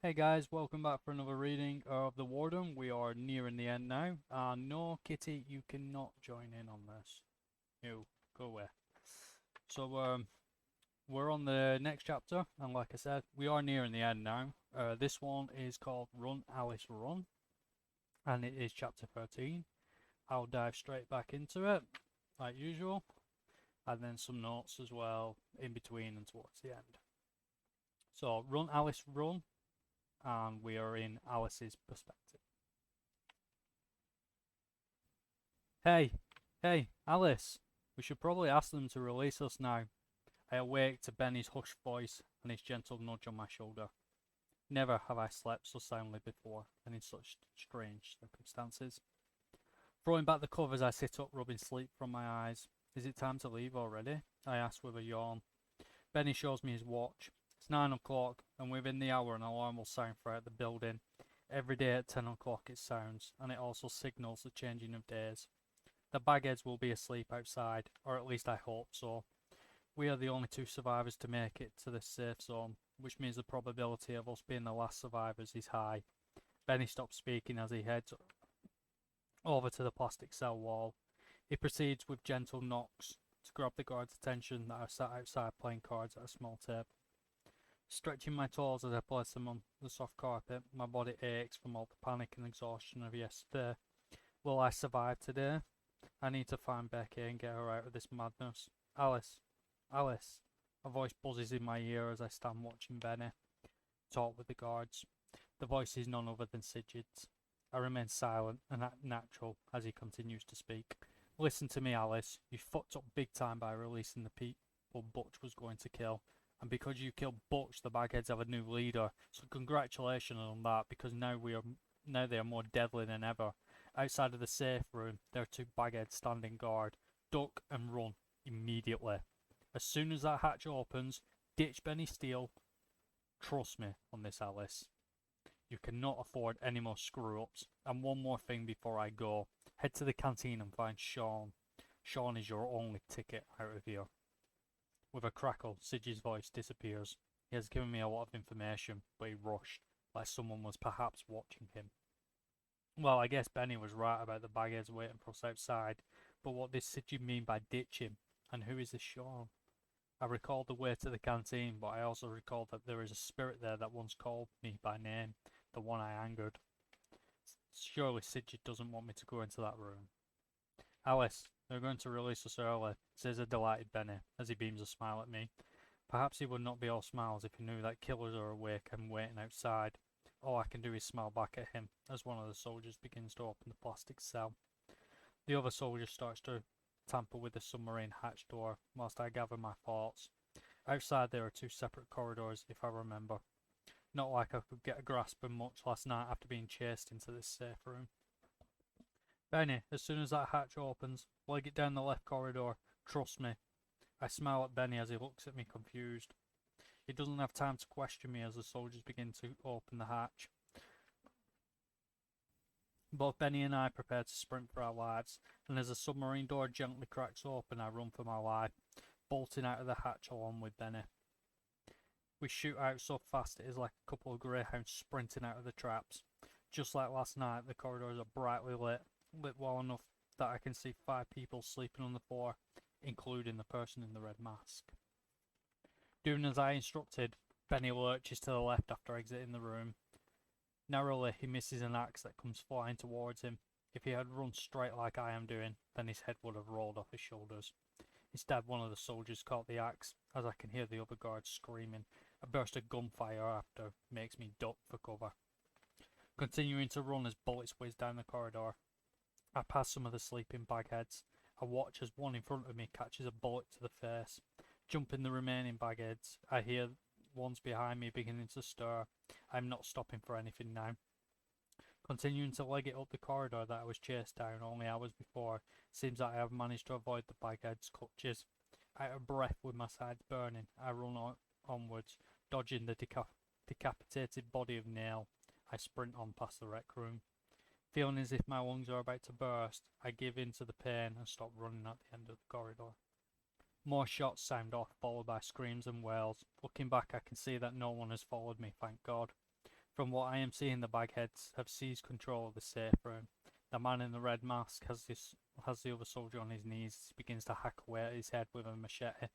Hey guys, welcome back for another reading of The Warden. We are nearing the end now. No, Kitty, you cannot join in on this. No, go away. So, we're on the next chapter, and like I said, we are nearing the end now. This one is called Run, Alice, Run, and it is chapter 13. I'll dive straight back into it, like usual, and then some notes as well in between and towards the end. So, Run, Alice, Run, and we are in Alice's perspective. Hey, hey, Alice, we should probably ask them to release us now. I awake to Benny's hushed voice and his gentle nudge on my shoulder. Never have I slept so soundly before, and in such strange circumstances. Throwing back the covers, I sit up, rubbing sleep from my eyes. Is it time to leave already? I ask with a yawn. Benny shows me his watch. It's 9 o'clock, and within the hour an alarm will sound throughout the building. Every day at 10 o'clock it sounds, and it also signals the changing of days. The bagheads will be asleep outside, or at least I hope so. We are the only two survivors to make it to this safe zone, which means the probability of us being the last survivors is high. Benny stops speaking as he heads over to the plastic cell wall. He proceeds with gentle knocks to grab the guard's attention that are sat outside playing cards at a small table. Stretching my toes as I place them on the soft carpet, my body aches from all the panic and exhaustion of yesterday. Will I survive today? I need to find Becky and get her out of this madness. Alice, Alice. A voice buzzes in my ear as I stand watching Benny talk with the guards. The voice is none other than Sigid's. I remain silent and act natural as he continues to speak. Listen to me, Alice. You fucked up big time by releasing the people Butch was going to kill. And because you killed Butch, the bagheads have a new leader. So congratulations on that, because now they are more deadly than ever. Outside of the safe room, there are two bagheads standing guard. Duck and run immediately. As soon as that hatch opens, ditch Benny Steele. Trust me on this, Alice. You cannot afford any more screw-ups. And one more thing before I go. Head to the canteen and find Sean. Sean is your only ticket out of here. With a crackle, Siggy's voice disappears. He has given me a lot of information, but he rushed, like someone was perhaps watching him. Well, I guess Benny was right about the bagheads waiting for us outside, but what did Siggy mean by ditch him? And who is this Sean? I recalled the way to the canteen, but I also recalled that there is a spirit there that once called me by name, the one I angered. Surely Siggy doesn't want me to go into that room. Alice, they're going to release us early, says a delighted Benny, as he beams a smile at me. Perhaps he would not be all smiles if he knew that killers are awake and waiting outside. All I can do is smile back at him, as one of the soldiers begins to open the plastic cell. The other soldier starts to tamper with the submarine hatch door, whilst I gather my thoughts. Outside there are two separate corridors, if I remember. Not like I could get a grasp of much last night after being chased into this safe room. Benny, as soon as that hatch opens, leg it down the left corridor. Trust me. I smile at Benny as he looks at me confused. He doesn't have time to question me as the soldiers begin to open the hatch. Both Benny and I prepare to sprint for our lives, and as the submarine door gently cracks open, I run for my life, bolting out of the hatch along with Benny. We shoot out so fast it is like a couple of greyhounds sprinting out of the traps. Just like last night, the corridors are brightly lit well enough that I can see 5 people sleeping on the floor, including the person in the red mask. Doing as I instructed, Benny lurches to the left after exiting the room. Narrowly, he misses an axe that comes flying towards him. If he had run straight like I am doing, then his head would have rolled off his shoulders. Instead, one of the soldiers caught the axe, as I can hear the other guards screaming. A burst of gunfire after makes me duck for cover. Continuing to run as bullets whiz down the corridor. I pass some of the sleeping bagheads. I watch as one in front of me catches a bullet to the face. Jumping the remaining bagheads, I hear ones behind me beginning to stir. I'm not stopping for anything now. Continuing to leg it up the corridor that I was chased down only hours before, seems that I have managed to avoid the baghead's clutches. Out of breath with my sides burning, I run onwards, dodging the decapitated body of Neil. I sprint on past the rec room. Feeling as if my lungs are about to burst, I give in to the pain and stop running at the end of the corridor. More shots sound off, followed by screams and wails. Looking back, I can see that no one has followed me, thank God. From what I am seeing, the bagheads have seized control of the safe room. The man in the red mask has the other soldier on his knees as he begins to hack away at his head with a machete.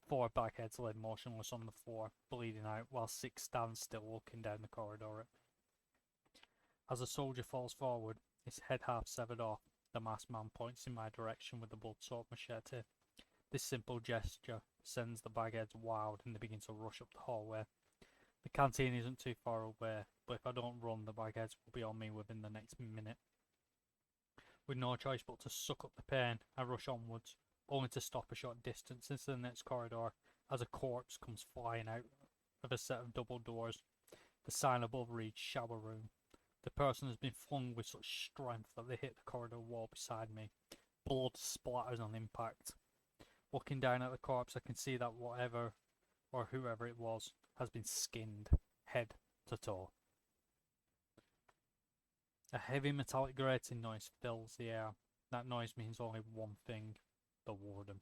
4 bagheads lay motionless on the floor, bleeding out, while 6 stand still looking down the corridor at me. As a soldier falls forward, his head half severed off, the masked man points in my direction with the blood-soaked machete. This simple gesture sends the bagheads wild and they begin to rush up the hallway. The canteen isn't too far away, but if I don't run, the bagheads will be on me within the next minute. With no choice but to suck up the pain, I rush onwards, only to stop a short distance into the next corridor as a corpse comes flying out of a set of double doors. The sign above reads shower room. The person has been flung with such strength that they hit the corridor wall beside me. Blood splatters on impact. Looking down at the corpse, I can see that whatever or whoever it was has been skinned, head to toe. A heavy metallic grating noise fills the air. That noise means only one thing: the Warden.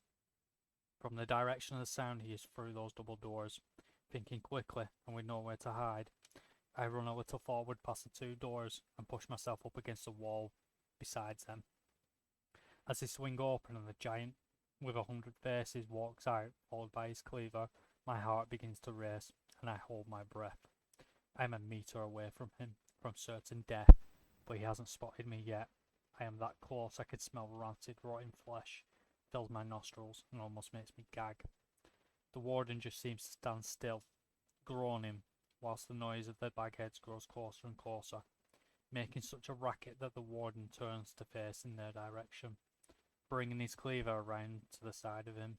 From the direction of the sound, he is through those double doors. Thinking quickly, and with nowhere to hide, I run a little forward past the 2 doors and push myself up against the wall besides them. As they swing open and the giant with 100 faces walks out, followed by his cleaver, my heart begins to race, and I hold my breath. I am a meter away from him, from certain death, but he hasn't spotted me yet. I am that close I can smell rancid, rotting flesh, fills my nostrils, and almost makes me gag. The Warden just seems to stand still, groaning, whilst the noise of the bagheads grows closer and closer, making such a racket that the Warden turns to face in their direction, bringing his cleaver around to the side of him.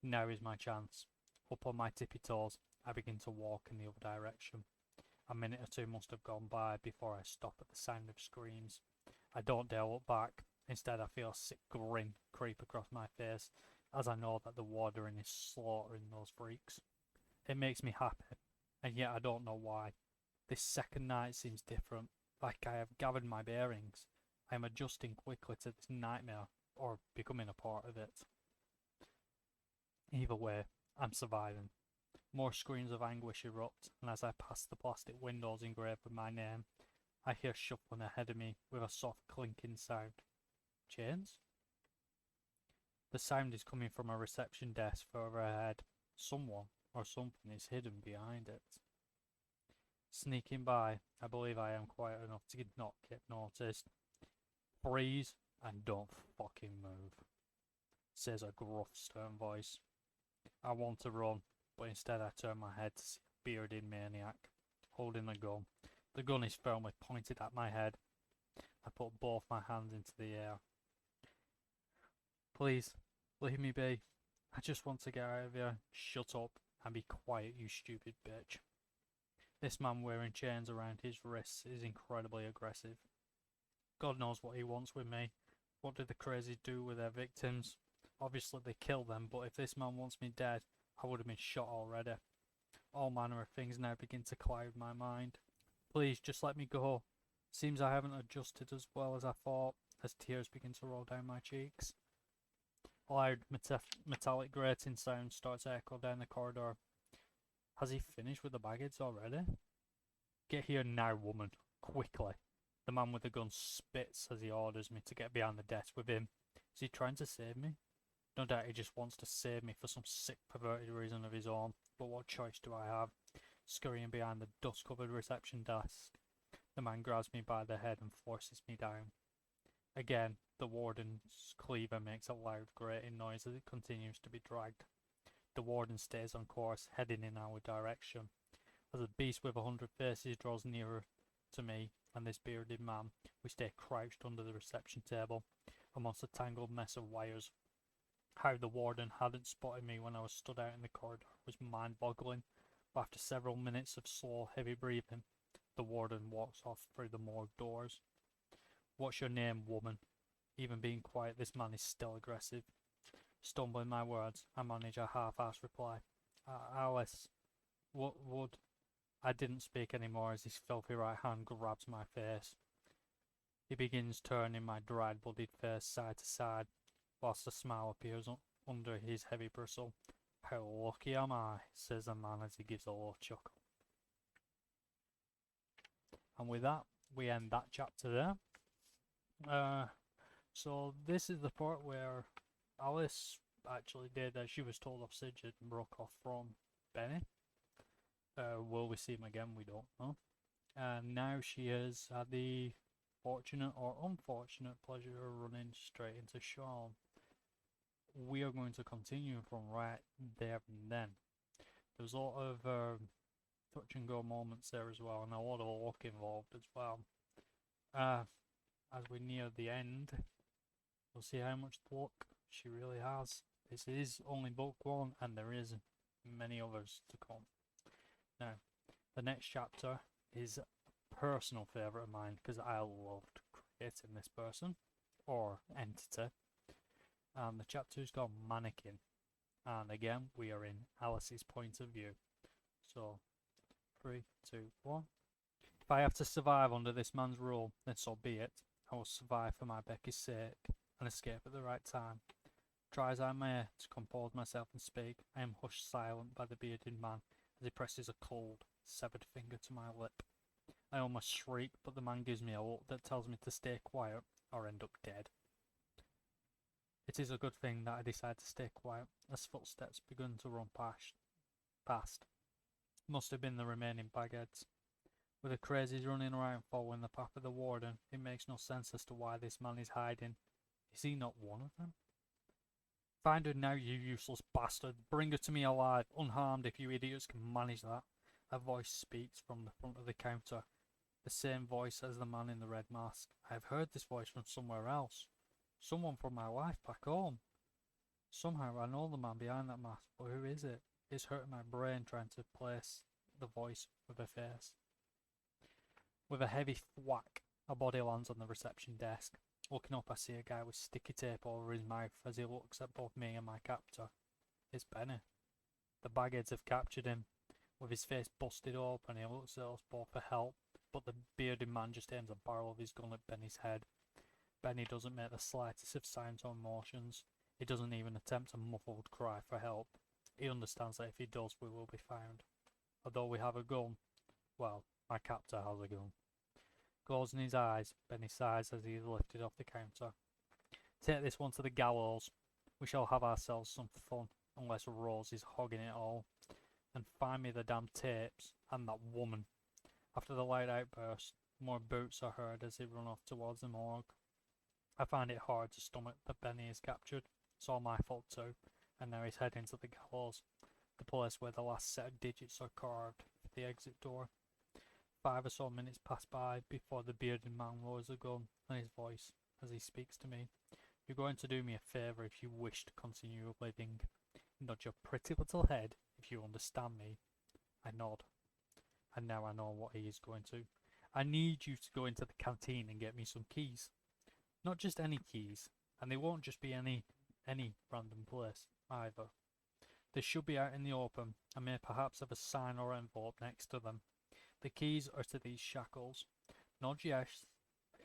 Now is my chance. Up on my tippy toes, I begin to walk in the other direction. A minute or 2 must have gone by before I stop at the sound of screams. I don't dare look back. Instead, I feel a sick grin creep across my face as I know that the Warden is slaughtering those freaks. It makes me happy, and yet I don't know why. This second night seems different, like I have gathered my bearings. I am adjusting quickly to this nightmare, or becoming a part of it. Either way, I'm surviving. More screams of anguish erupt, and as I pass the plastic windows engraved with my name, I hear shuffling ahead of me with a soft clinking sound. Chains? The sound is coming from a reception desk further ahead. Someone or something is hidden behind it. Sneaking by, I believe I am quiet enough to not get noticed. Freeze and don't fucking move, says a gruff, stern voice. I want to run, but instead I turn my head to see a bearded maniac, holding a gun. The gun is firmly pointed at my head. I put both my hands into the air. Please, leave me be. I just want to get out of here. Shut up and be quiet, you stupid bitch. This man wearing chains around his wrists is incredibly aggressive. God knows what he wants with me. What do the crazies do with their victims? Obviously they kill them, but if this man wants me dead, I would have been shot already. All manner of things now begin to cloud my mind. Please, just let me go. Seems I haven't adjusted as well as I thought, as tears begin to roll down my cheeks. A loud metallic grating sound starts to echo down the corridor. Has he finished with the bagheads already? Get here now, woman. Quickly. The man with the gun spits as he orders me to get behind the desk with him. Is he trying to save me? No doubt he just wants to save me for some sick, perverted reason of his own, but what choice do I have? Scurrying behind the dust-covered reception desk, the man grabs me by the head and forces me down. Again, the Warden's cleaver makes a loud, grating noise as it continues to be dragged. The Warden stays on course, heading in our direction. As the beast with 100 faces draws nearer to me and this bearded man, we stay crouched under the reception table, amongst a tangled mess of wires. How the Warden hadn't spotted me when I was stood out in the corridor was mind-boggling, but after several minutes of slow, heavy breathing, the Warden walks off through the morgue doors. What's your name, woman? Even being quiet, this man is still aggressive. Stumbling my words, I manage a half-assed reply. Alice. What would... I didn't speak anymore as his filthy right hand grabs my face. He begins turning my dried, bloodied face side to side, whilst a smile appears under his heavy bristle. How lucky am I, says the man as he gives a low chuckle. And with that, we end that chapter there. So this is the part where Alice actually did as she was told off Sigurd and broke off from Benny. Will we see him again? We don't know. And now she has had the fortunate or unfortunate pleasure of running straight into Sean. We are going to continue from right there and then. There's a lot of touch and go moments there as well, and a lot of luck involved as well. As we near the end, we'll see how much luck she really has. This is only book one, and there is many others to come. Now, the next chapter is a personal favourite of mine because I loved creating this person or entity. And the chapter is called Mannequin. And again, we are in Alice's point of view. So, 3, 2, 1. If I have to survive under this man's rule, then so be it. I will survive for my Becky's sake and escape at the right time. Try as I may to compose myself and speak, I am hushed silent by the bearded man as he presses a cold, severed finger to my lip. I almost shriek, but the man gives me a look that tells me to stay quiet or end up dead. It is a good thing that I decide to stay quiet, as footsteps begun to run past. Must have been the remaining bagheads. With the crazies running around following the path of the Warden, it makes no sense as to why this man is hiding. Is he not one of them? Find her now, you useless bastard. Bring her to me alive, unharmed if you idiots can manage that. A voice speaks from the front of the counter. The same voice as the man in the red mask. I have heard this voice from somewhere else. Someone from my life back home. Somehow I know the man behind that mask, but who is it? It's hurting my brain trying to place the voice with a face. With a heavy thwack, a body lands on the reception desk. Looking up, I see a guy with sticky tape over his mouth as he looks at both me and my captor. It's Benny. The bagheads have captured him. With his face busted open, he looks at us both for help, but the bearded man just aims a barrel of his gun at Benny's head. Benny doesn't make the slightest of signs or motions. He doesn't even attempt a muffled cry for help. He understands that if he does, we will be found. Although we have a gun, well, my captor has a gun. Closing his eyes, Benny sighs as he is lifted off the counter. Take this one to the gallows. We shall have ourselves some fun, unless Rose is hogging it all. And find me the damn tapes, and that woman. After the loud outburst, more boots are heard as they run off towards the morgue. I find it hard to stomach that Benny is captured. It's all my fault too, and now he's heading to the gallows, the place where the last set of digits are carved for the exit door. 5 or so minutes pass by before the bearded man lowers a gun, and his voice, as he speaks to me, "You're going to do me a favour if you wish to continue living. Nod your pretty little head if you understand me." I nod, and now I know what he is going to. "I need you to go into the canteen and get me some keys. Not just any keys, and they won't just be any random place either. They should be out in the open, and may perhaps have a sign or envelope next to them. The keys are to these shackles. Nod yes,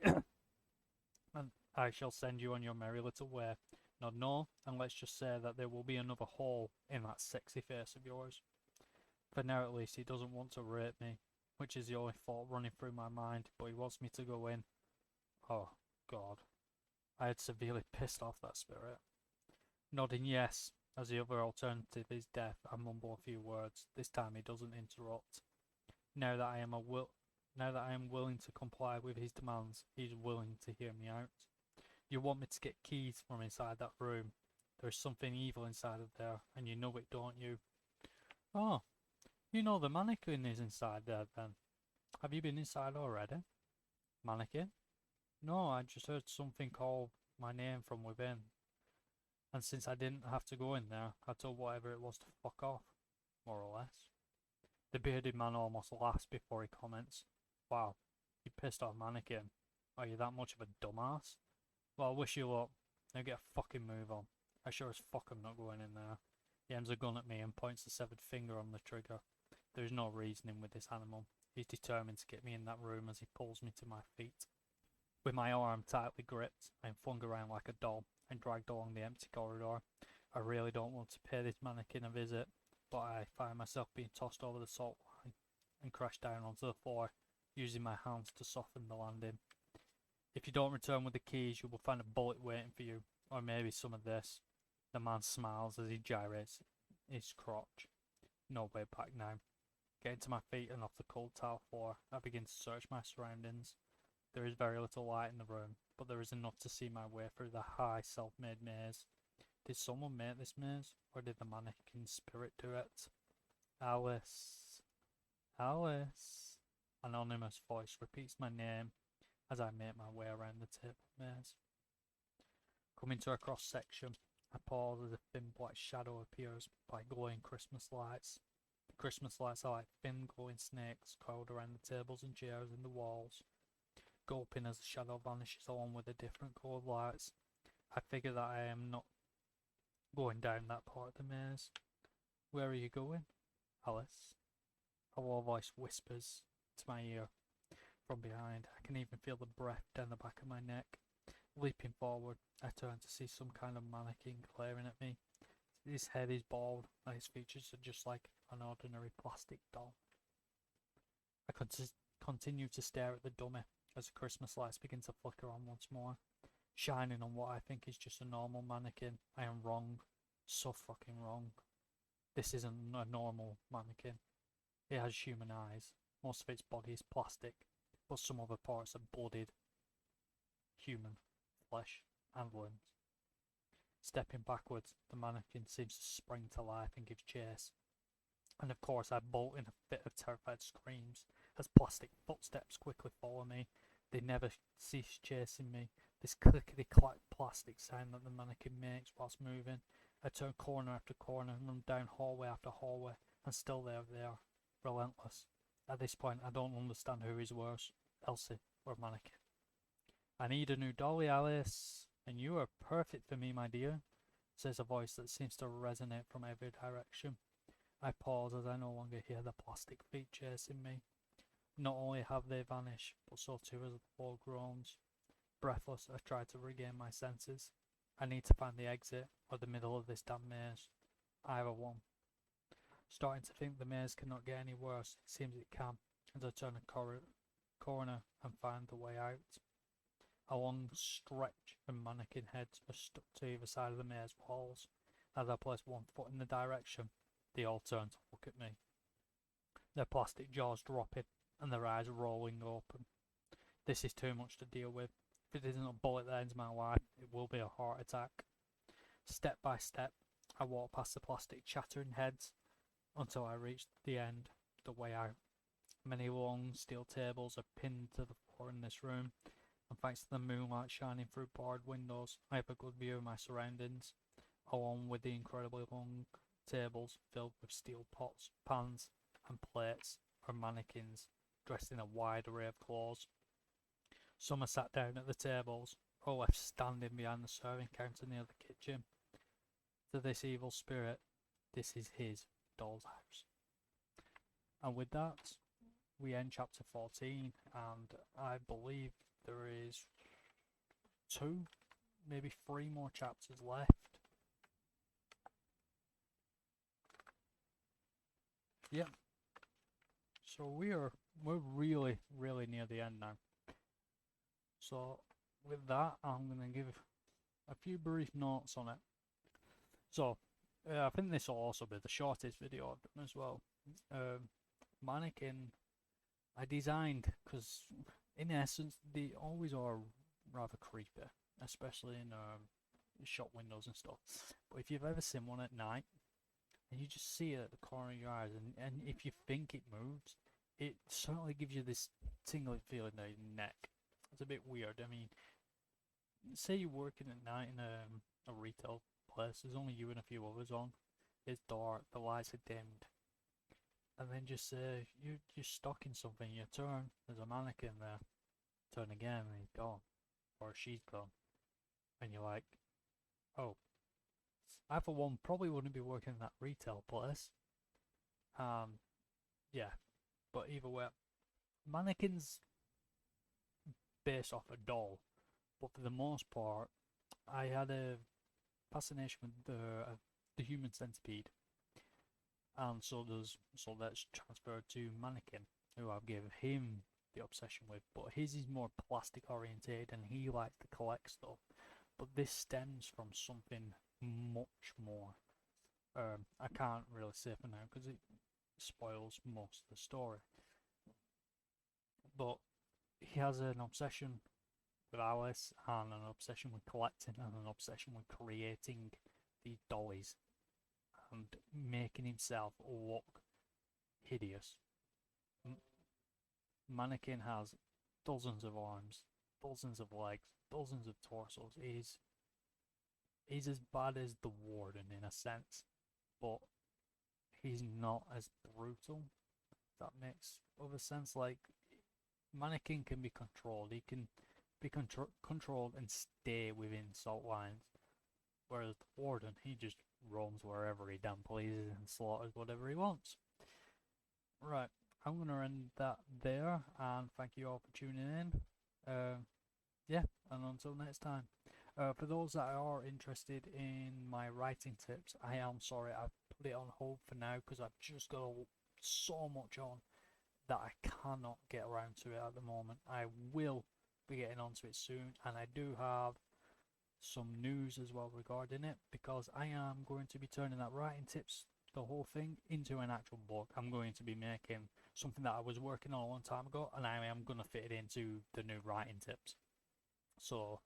and I shall send you on your merry little way. Nod no, and let's just say that there will be another hole in that sexy face of yours. For now at least he doesn't want to rape me, which is the only thought running through my mind, but he wants me to go in. Oh, God. I had severely pissed off that spirit. Nodding yes, as the other alternative is death, I mumble a few words. This time he doesn't interrupt. Now that I am willing to comply with his demands, he is willing to hear me out. You want me to get keys from inside that room. There is something evil inside of there, and you know it, don't you? Oh, you know the mannequin is inside there then. Have you been inside already? Mannequin? No, I just heard something call my name from within. And since I didn't have to go in there, I told whatever it was to fuck off, more or less. The bearded man almost laughs before he comments. Wow, you pissed off mannequin. Are you that much of a dumbass? Well, I wish you luck. Now get a fucking move on. I sure as fuck am not going in there. He aims a gun at me and points the severed finger on the trigger. There is no reasoning with this animal. He's determined to get me in that room as he pulls me to my feet. With my arm tightly gripped, I am flung around like a doll and dragged along the empty corridor. I really don't want to pay this mannequin a visit, but I find myself being tossed over the salt line and crash down onto the floor. using my hands to soften the landing. If you don't return with the keys, you will find a bullet waiting for you, or maybe some of this. The man smiles as he gyrates his crotch. No way back now. Getting to my feet and off the cold tile floor, I begin to search my surroundings. There is very little light in the room, but there is enough to see my way through the high, self-made maze. Did someone make this maze, or did the mannequin spirit do it? Alice. Alice. An anonymous voice repeats my name as I make my way around the table maze. Coming to a cross section, I pause as a thin black shadow appears by glowing Christmas lights. The Christmas lights are like thin glowing snakes coiled around the tables and chairs and the walls. Gulping as the shadow vanishes along with the different coloured lights, I figure that I am not going down that part of the maze. Where are you going, Alice? A low voice whispers to my ear from behind. I can even feel the breath down the back of my neck. Leaping forward, I turn to see some kind of mannequin glaring at me. His head is bald and his features are just like an ordinary plastic doll. I continue to stare at the dummy as the Christmas lights begin to flicker on once more, shining on what I think is just a normal mannequin. I am wrong. So fucking wrong. This isn't a normal mannequin. It has human eyes. Most of its body is plastic, but some other parts are blooded. Human flesh and limbs. Stepping backwards, the mannequin seems to spring to life and give chase. And of course I bolt in a fit of terrified screams as plastic footsteps quickly follow me. They never cease chasing me. This clickety-clack plastic sound that the mannequin makes whilst moving. I turn corner after corner and run down hallway after hallway, and still they are there, relentless. At this point I don't understand who is worse, Elsie or mannequin. I need a new dolly, Alice, and you are perfect for me, my dear, says a voice that seems to resonate from every direction. I pause as I no longer hear the plastic feet chasing me. Not only have they vanished, but so too has the low groans. Breathless, I try to regain my senses. I need to find the exit, or the middle of this damn maze. Either one. Starting to think the maze cannot get any worse, it seems it can, as I turn a corner and find the way out. A long stretch of mannequin heads are stuck to either side of the maze walls. As I place one foot in the direction, they all turn to look at me. Their plastic jaws dropping and their eyes rolling open. This is too much to deal with. If it isn't a bullet that ends my life, it will be a heart attack. Step by step, I walk past the plastic chattering heads until I reach the end, the way out. Many long steel tables are pinned to the floor in this room, and thanks to the moonlight shining through barred windows, I have a good view of my surroundings, along with the incredibly long tables filled with steel pots, pans, and plates, or mannequins dressed in a wide array of clothes. Some are sat down at the tables, or left standing behind the serving counter near the kitchen. To this evil spirit, this is his doll's house. And with that, we end chapter 14, and I believe there is 2, maybe 3 more chapters left. Yep. So we're really near the end now. So with that, I'm gonna give a few brief notes on it. So I think this will also be the shortest video I've done as well. Mannequin I designed because in essence they always are rather creepy, especially in shop windows and stuff. But if you've ever seen one at night and you just see it at the corner of your eyes, and if you think it moves, it certainly gives you this tingling feeling in your neck. It's a bit weird. I mean, say you're working at night in a retail place, there's only you and a few others on, it's dark, the lights are dimmed, and then just say you're stuck in something, you turn, there's a mannequin there, turn again and he's gone, or she's gone, and you're like, oh, I for one probably wouldn't be working in that retail place. Yeah, but either way, mannequins based off a doll, but for the most part I had a fascination with the human centipede, and so that's transferred to mannequin, who I've given him the obsession with, but his is more plastic orientated and he likes to collect stuff. But this stems from something much more. I can't really say for now because it spoils most of the story. But he has an obsession with Alice and an obsession with collecting and an obsession with creating these dollies and making himself look hideous. Mannequin has dozens of arms, dozens of legs, dozens of torsos. He's as bad as the Warden in a sense, but he's not as brutal. If that makes other sense. Like, Mannequin can be controlled. He can be controlled and stay within salt lines, whereas the Warden, he just roams wherever he damn pleases and slaughters whatever he wants. Right, I'm gonna end that there, and thank you all for tuning in. Yeah, and until next time. For those that are interested in my writing tips, I am sorry I've put it on hold for now because I've just got so much on that I cannot get around to it at the moment. I will be getting onto it soon, and I do have some news as well regarding it because I am going to be turning that writing tips, the whole thing, into an actual book. I'm going to be making something that I was working on a long time ago, and I am going to fit it into the new writing tips. So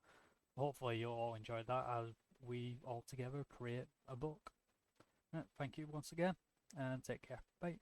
hopefully you'll all enjoy that as we all together create a book. Thank you once again, and take care. Bye.